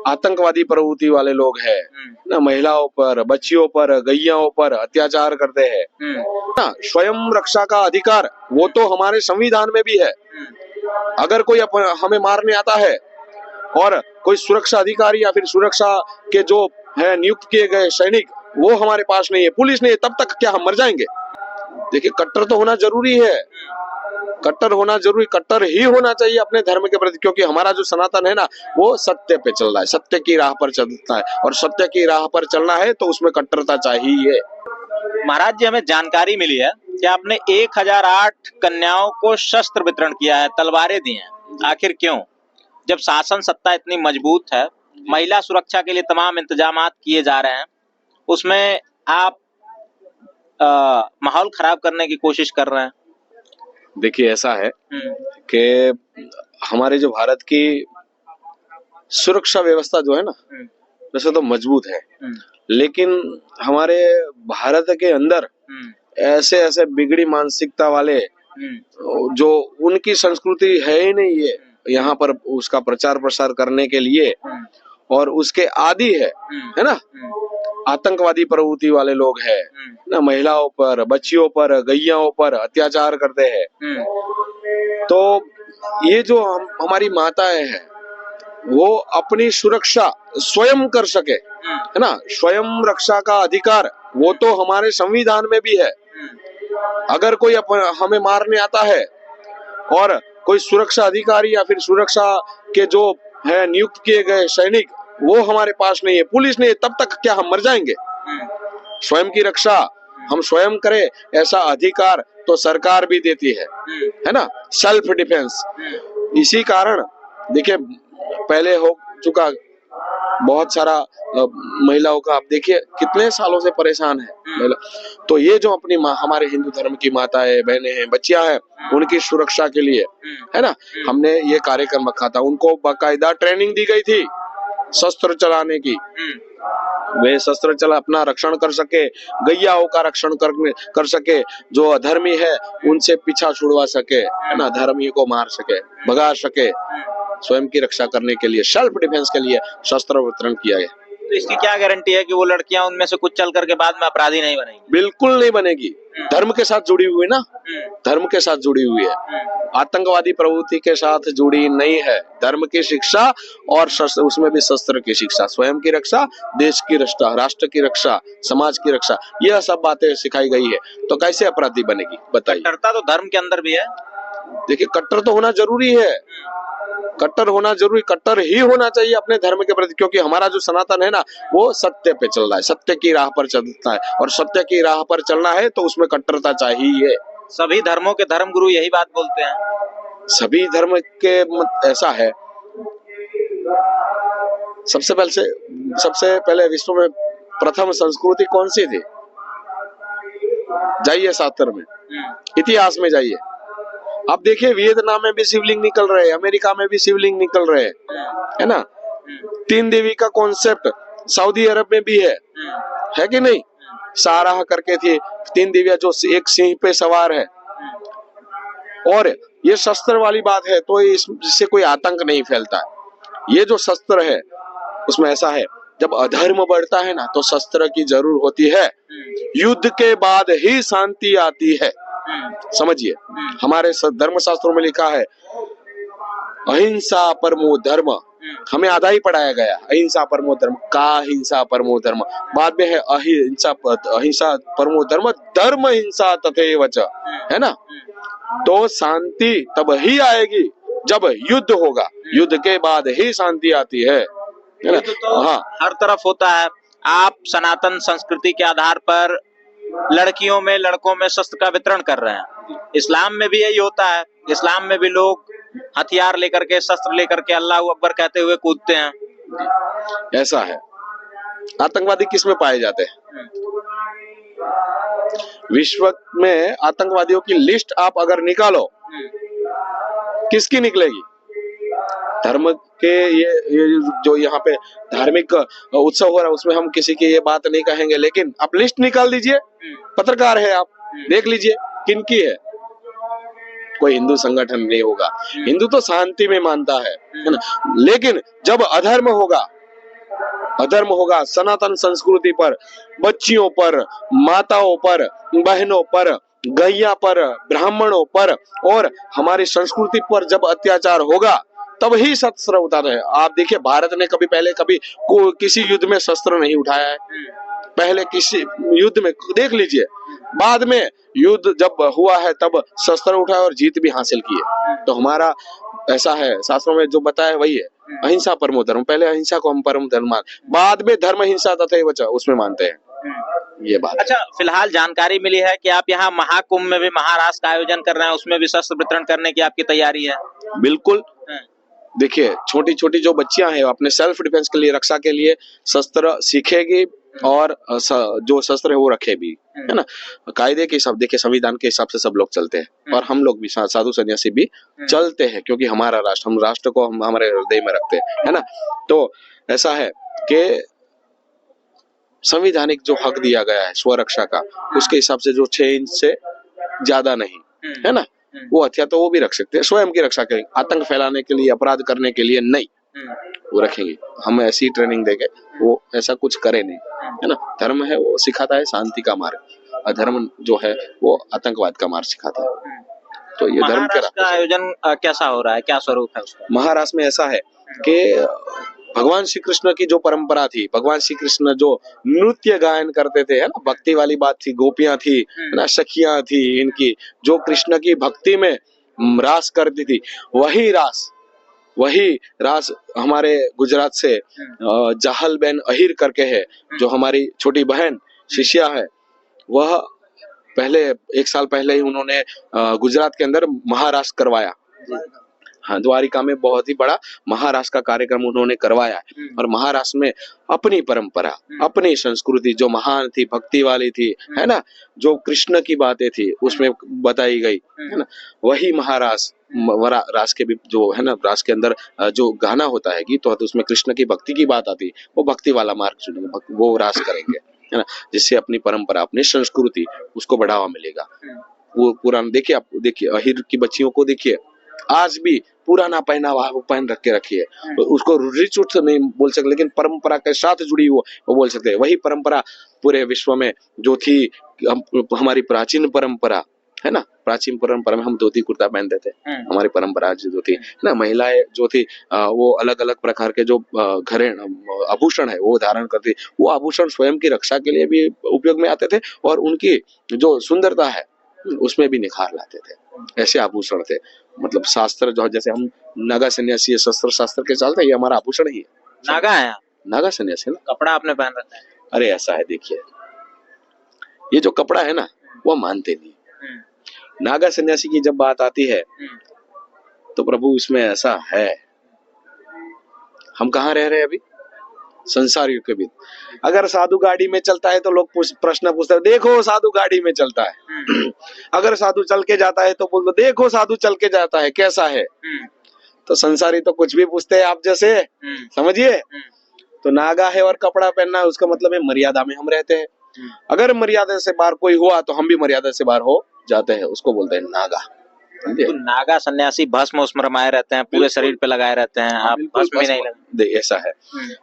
आतंकवादी प्रवृत्ति वाले लोग हैं ना, महिलाओं पर, बच्चियों पर, गैयाओं पर अत्याचार करते हैं ना। स्वयं रक्षा का अधिकार वो तो हमारे संविधान में भी है। अगर कोई हमें मारने आता है और कोई सुरक्षा अधिकारी या फिर सुरक्षा के जो है नियुक्त किए गए सैनिक वो हमारे पास नहीं है, पुलिस नहीं है, तब तक क्या हम मर जाएंगे? देखिए, कट्टर तो होना जरूरी है, कट्टर होना जरूरी, कट्टर ही होना चाहिए अपने धर्म के प्रति, क्योंकि हमारा जो सनातन है ना वो सत्य पे चल रहा है, सत्य की राह पर चलता है, और सत्य की राह पर चलना है तो उसमें कट्टरता चाहिए। महाराज जी, हमें जानकारी मिली है कि आपने 1008 कन्याओं को शस्त्र वितरण किया है, तलवारें दी हैं। आखिर क्यों? जब शासन सत्ता इतनी मजबूत है, महिला सुरक्षा के लिए तमाम इंतजामात किए जा रहे हैं, उसमें आप माहौल खराब करने की कोशिश कर रहे हैं। देखिए, ऐसा है कि हमारे जो भारत की सुरक्षा व्यवस्था जो है ना, वैसे तो मजबूत है, लेकिन हमारे भारत के अंदर ऐसे ऐसे बिगड़ी मानसिकता वाले जो उनकी संस्कृति है ही नहीं है यहाँ पर उसका प्रचार प्रसार करने के लिए, और उसके आदी है ना, आतंकवादी प्रवृत्ति वाले लोग हैं ना, महिलाओं पर, बच्चियों पर, गैयाओं पर अत्याचार करते हैं। तो ये जो हमारी माताएं हैं वो अपनी सुरक्षा स्वयं कर सके, है ना, स्वयं रक्षा का अधिकार वो तो हमारे संविधान में भी है। अगर कोई हमें मारने आता है और कोई सुरक्षा अधिकारी या फिर सुरक्षा के जो है नियुक्त किए गए सैनिक वो हमारे पास नहीं है, पुलिस नहीं है, तब तक क्या हम मर जाएंगे? स्वयं की रक्षा हम स्वयं करें, ऐसा अधिकार तो सरकार भी देती है ना, सेल्फ डिफेंस। इसी कारण देखिए, पहले हो चुका बहुत सारा महिलाओं का, आप देखिए कितने सालों से परेशान है महिला। तो ये जो अपनी हमारे हिंदू धर्म की माताएं, बहनें हैं, बच्चियां हैं, उनकी सुरक्षा के लिए है ना, हमने ये कार्यक्रम रखा था। उनको बाकायदा ट्रेनिंग दी गई थी शस्त्र चलाने की, वे शस्त्र चला अपना रक्षण कर सके, गैयाओं का रक्षण कर सके, जो अधर्मी है उनसे पीछा छुड़वा सके, है ना, धर्मी को मार सके, भगा सके। स्वयं की रक्षा करने के लिए, सेल्फ डिफेंस के लिए शस्त्र वितरण किया गया। तो इसकी क्या गारंटी है कि वो लड़कियां उनमें से कुछ चल करके बाद में अपराधी नहीं बनेंगी? बिल्कुल नहीं बनेगी। धर्म के साथ जुड़ी हुई ना, धर्म के साथ जुड़ी हुई है, आतंकवादी प्रवृत्ति के साथ जुड़ी नहीं है। धर्म की शिक्षा और उसमें भी शस्त्र की शिक्षा, स्वयं की रक्षा, देश की रक्षा, राष्ट्र की रक्षा, समाज की रक्षा, यह सब बातें सिखाई गई है। तो कैसे अपराधी बनेगी बताइए? कट्टरता तो धर्म के अंदर भी है। देखिए, कट्टर तो होना जरूरी है, कट्टर होना जरूरी, कट्टर ही होना चाहिए अपने धर्म के प्रति, क्योंकि हमारा जो सनातन है ना वो सत्य पे चल रहा है, सत्य की राह पर चलता है, और सत्य की राह पर चलना है तो उसमें कट्टरता चाहिए। सभी धर्मों के धर्म गुरु यही बात बोलते हैं। सभी धर्म के ऐसा है, सबसे पहले विश्व में प्रथम संस्कृति कौन सी थी? जाइए शास्त्र में, इतिहास में जाइए, आप देखिए वियतनाम में भी शिवलिंग निकल रहे हैं, अमेरिका में भी शिवलिंग निकल रहे हैं, है ना। 3 देवी का कॉन्सेप्ट सऊदी अरब में भी है कि नहीं? साराह करके थी 3 देवियां जो एक सिंह पे सवार है, और ये शस्त्र वाली बात है, तो इससे कोई आतंक नहीं फैलता है। ये जो शस्त्र है उसमें ऐसा है, जब अधर्म बढ़ता है ना तो शस्त्र की जरूर होती है, युद्ध के बाद ही शांति आती है। समझिए, हमारे धर्म शास्त्रों में लिखा है अहिंसा परमो धर्म, हमें आधा ही पढ़ाया गया, अहिंसा परमो धर्म, का हिंसा परमो धर्म, बाद में है अहिंसा परमो धर्म, धर्म हिंसा तथैव च, है ना। तो शांति तब ही आएगी जब युद्ध होगा, युद्ध के बाद ही शांति आती है ना। तो हाँ, हर तरफ होता है। आप सनातन संस्कृति के आधार पर लड़कियों में, लड़कों में शस्त्र का वितरण कर रहे हैं। इस्लाम में भी यही होता है। इस्लाम में भी लोग हथियार लेकर के, शस्त्र लेकर के अल्लाह अकबर कहते हुए कूदते हैं। ऐसा है। आतंकवादी किस में पाए जाते हैं? विश्व में आतंकवादियों की लिस्ट आप अगर निकालो, किसकी निकलेगी? धर्म के ये जो यहाँ पे धार्मिक उत्सव हो रहा है उसमें हम किसी की ये बात नहीं कहेंगे, लेकिन आप लिस्ट निकाल दीजिए, पत्रकार है आप, देख लीजिए किनकी है। कोई हिंदू संगठन नहीं होगा। हिंदू तो शांति में मानता है ना, लेकिन जब अधर्म होगा अधर्म होगा सनातन संस्कृति पर, बच्चियों पर, माताओं पर, बहनों पर, गैया पर, ब्राह्मणों पर और हमारी संस्कृति पर जब अत्याचार होगा तब ही शस्त्र उतारे हैं। आप देखिए भारत ने कभी पहले कभी किसी युद्ध में शस्त्र नहीं उठाया है। पहले किसी युद्ध में देख लीजिए, बाद में युद्ध जब हुआ है तब शस्त्र उठाए और जीत भी हासिल की है। तो हमारा ऐसा है, शास्त्रों में जो बताया है वही है, अहिंसा परमो धर्म। पहले अहिंसा को हम परम धर्म मान, बाद में धर्म हिंसा तथा वच उसमें मानते हैं। ये बात। अच्छा, फिलहाल जानकारी मिली है कि आप यहाँ महाकुंभ में भी महारास का आयोजन कर रहे हैं, उसमें भी शस्त्र वितरण करने की आपकी तैयारी है? बिल्कुल। देखिए छोटी छोटी जो बच्चियां हैं अपने सेल्फ डिफेंस के लिए, रक्षा के लिए शस्त्र सीखेगी और जो शस्त्र है वो रखे भी, है ना। कायदे के हिसाब, देखिए संविधान के हिसाब से सब लोग चलते हैं और हम लोग भी साधु सन्यासी भी चलते हैं, क्योंकि हमारा राष्ट्र, हम राष्ट्र को हम हमारे हृदय में रखते हैं, है ना। तो ऐसा है कि संविधानिक जो हक दिया गया है स्वरक्षा का, उसके हिसाब से जो 6 इंच से ज्यादा नहीं, है ना, वो हथियार तो वो भी रख सकते हैं, स्वयं की रक्षा करेंगे, आतंक फैलाने के लिए, अपराध करने के लिए नहीं, वो रखेंगे। हम ऐसी ट्रेनिंग देंगे वो ऐसा कुछ करे नहीं, है ना। धर्म है वो सिखाता है शांति का मार्ग, अधर्म जो है वो आतंकवाद का मार्ग सिखाता है। तो ये धर्म का आयोजन कैसा हो रहा है, क्या स्वरूप है उसका? महाराष्ट्र में ऐसा है कि भगवान श्री कृष्ण की जो परंपरा थी, भगवान श्री कृष्ण जो नृत्य गायन करते थे, है ना, भक्ति वाली बात थी, गोपियां थी, है ना, सखियां थी, इनकी जो कृष्ण की भक्ति में रास करती थी, वही रास हमारे गुजरात से जाहल बेन अहिर करके है, जो हमारी छोटी बहन शिष्या है, वह पहले 1 साल पहले ही उन्होंने गुजरात के अंदर महाराष्ट्र करवाया। हाँ, द्वारिका में बहुत ही बड़ा महाराष्ट्र का कार्यक्रम उन्होंने करवाया है। और महाराष्ट्र में अपनी परंपरा, अपनी संस्कृति जो महान थी, भक्ति वाली थी, है ना, जो कृष्ण की बातें थी उसमें बताई गई, है ना, वही महाराष्ट्र रास के भी जो है ना, रास के अंदर जो गाना होता है गीत होता है, उसमें कृष्ण की भक्ति की बात आती है, वो भक्ति वाला मार्ग चुनेंगे, वो रास करेंगे, है ना, जिससे अपनी परंपरा, अपनी संस्कृति उसको बढ़ावा मिलेगा। वो पुराना देखिए, आप देखिए अहिर की बच्चियों को देखिए, आज भी पुराना पहनावा वो पहन रख के रखी है, तो उसको रूढ़िचुट से नहीं बोल सकते, लेकिन परंपरा के साथ जुड़ी वो बोल सकते हैं। वही परंपरा पूरे विश्व में जो थी, हमारी प्राचीन परंपरा है ना, प्राचीन परंपरा में हम धोती कुर्ता पहनते थे, हमारी परंपरा जो थी ना, महिलाएं जो थी वो अलग अलग प्रकार के जो आभूषण है वो धारण करती, वो आभूषण स्वयं की रक्षा के लिए भी उपयोग में आते थे और उनकी जो सुंदरता है उसमें भी निखार लाते थे। ऐसे आभूषण थे, मतलब शास्त्र जो, जैसे हम नागा सन्यासी शस्त्र शास्त्र के चलते, ये हमारा आभूषण ही है। नागा है, नागा सन्यासी ना, कपड़ा आपने पहन रखा है? अरे ऐसा है, देखिए ये जो कपड़ा है ना वो मानते नहीं। नागा सन्यासी की जब बात आती है तो प्रभु इसमें ऐसा है, हम कहाँ रह रहे हैं अभी, संसार युग के बीच। अगर साधु गाड़ी में चलता है तो लोग प्रश्न पूछते हैं, देखो साधु गाड़ी में चलता है। अगर साधु चल के जाता है तो बोलते देखो साधु चल के जाता है कैसा है। तो संसारी तो कुछ भी पूछते हैं आप जैसे, समझिए। तो नागा है और कपड़ा पहनना है, उसका मतलब है मर्यादा में हम रहते हैं। अगर मर्यादा से बाहर कोई हुआ तो हम भी मर्यादा से बाहर हो जाते हैं, उसको बोलते हैं नागा। तो नागा सन्यासी भस्म उसमें रमाए रहते हैं, पूरे शरीर पे लगाए रहते हैं, आप भस्म ही नहीं लगाते? ऐसा है,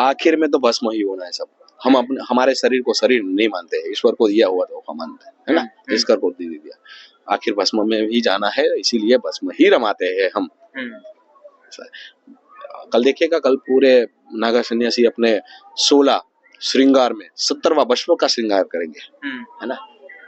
आखिर में तो भस्म ही होना है सब। हम अपने हमारे शरीर को शरीर नहीं मानते हैं, ईश्वर को दिया हुआ तो मानते हैं, है ना, ईश्वर को दे दिया, आखिर भस्म में ही जाना है, इसीलिए भस्म ही रमाते हैं हम। कल देखिएगा, कल पूरे नागा सन्यासी अपने 16 श्रृंगार में 17वां भस्म का श्रृंगार करेंगे, है ना।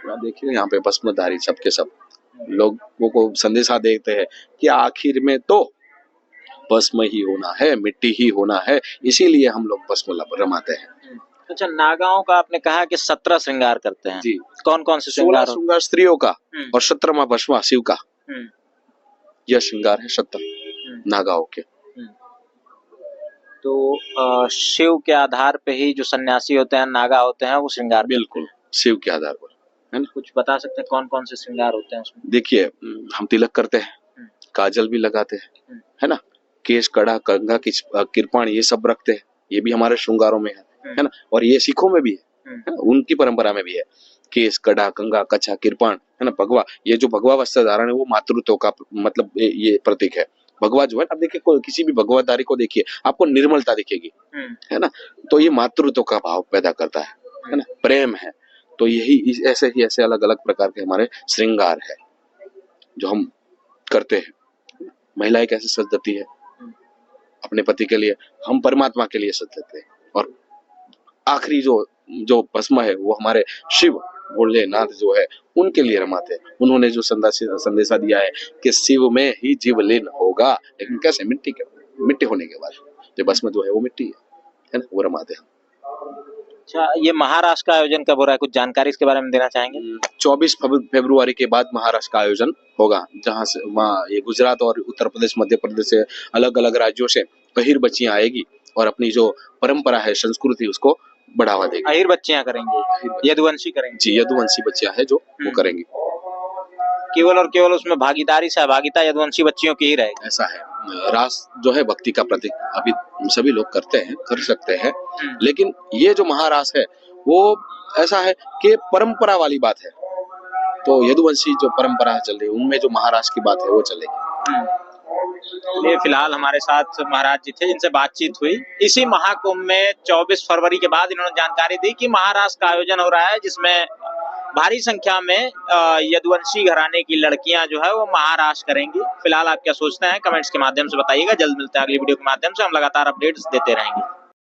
देखिए यहाँ पे भस्मधारी सबके सब लोगों को संदेशा देते हैं कि आखिर में तो भस्म ही होना है, मिट्टी ही होना है, इसीलिए हम लोग भस्म रमाते हैं। अच्छा, नागाओं का आपने कहा कि 17 श्रृंगार करते हैं जी, कौन कौन से श्रृंगार? 16 श्रृंगार स्त्रियों का और 17वां भस्म शिव का, यह श्रृंगार है 17 नागाओं के। तो शिव के आधार पे ही जो सन्यासी होते हैं, नागा होते हैं, वो श्रृंगार? बिल्कुल शिव के आधार पर, है ना। कुछ बता सकते हैं कौन कौन से श्रृंगार होते हैं उसमें? देखिए हम तिलक करते हैं, काजल भी लगाते हैं, है ना, केश, कड़ा, कंघा, किरपाण, ये सब रखते हैं, ये भी हमारे श्रृंगारों में है ना। और ये सिखों में भी है, उनकी परंपरा में भी है, केश, कड़ा, कंघा, कच्छा, किरपाण, है ना, भगवा। ये जो भगवा वस्त्र धारण है वो मातृत्व का मतलब ये प्रतीक है, भगवा जो है, आप देखिए किसी भी भगवाधारी को देखिए, आपको निर्मलता दिखेगी, है ना। तो ये मातृत्व का भाव पैदा करता है ना, प्रेम है। तो यही ऐसे अलग अलग प्रकार के हमारे श्रृंगार है जो हम करते हैं। महिलाएं कैसे सज जाती है अपने पति के लिए, हम परमात्मा के लिए सज जाते हैं। और आखिरी जो भस्म है वो हमारे शिव भोलेनाथ जो है उनके लिए रमाते हैं। उन्होंने जो संदेशा दिया है कि शिव में ही जीवलीन होगा, लेकिन कैसे? मिट्टी होने के बाद जो भस्म जो है वो मिट्टी है ना, वो रमाते हैं। अच्छा, ये महाराष्ट्र का आयोजन कब हो रहा है, कुछ जानकारी इसके बारे में देना चाहेंगे? 24 फरवरी के बाद महाराष्ट्र का आयोजन होगा, जहां से वहाँ ये गुजरात और उत्तर प्रदेश, मध्य प्रदेश से अलग अलग राज्यों से अहिर बच्चियां आएगी और अपनी जो परंपरा है, संस्कृति, उसको बढ़ावा देगी। अहिर बच्चियां करेंगे, यदुवंशी करेंगे? जी, यदुवंशी बच्चियां हैं जो वो करेंगी। केवल और केवल उसमें भागीदारी, सहभागिता यदुवंशी बच्चियों की ही रहेगी? ऐसा है। रास जो है भक्ति का प्रतीक, अभी सभी लोग करते हैं, कर सकते हैं, लेकिन ये जो महारास है वो ऐसा है कि परंपरा वाली बात है। तो यदुवंशी जो परंपरा चल रही है उनमें जो महाराष्ट्र की बात है वो चलेगी। ये फिलहाल हमारे साथ महाराज जी थे जिनसे बातचीत हुई। इसी महाकुंभ में 24 फरवरी के बाद इन्होंने जानकारी दी कि महाराष्ट्र का आयोजन हो रहा है, जिसमें भारी संख्या में यदुवंशी घराने की लड़कियां जो है वो महाराष्ट्र करेंगी। फिलहाल आप क्या सोचते हैं, कमेंट्स के माध्यम से बताइएगा। जल्द मिलते हैं अगली वीडियो के माध्यम से, हम लगातार अपडेट्स देते रहेंगे।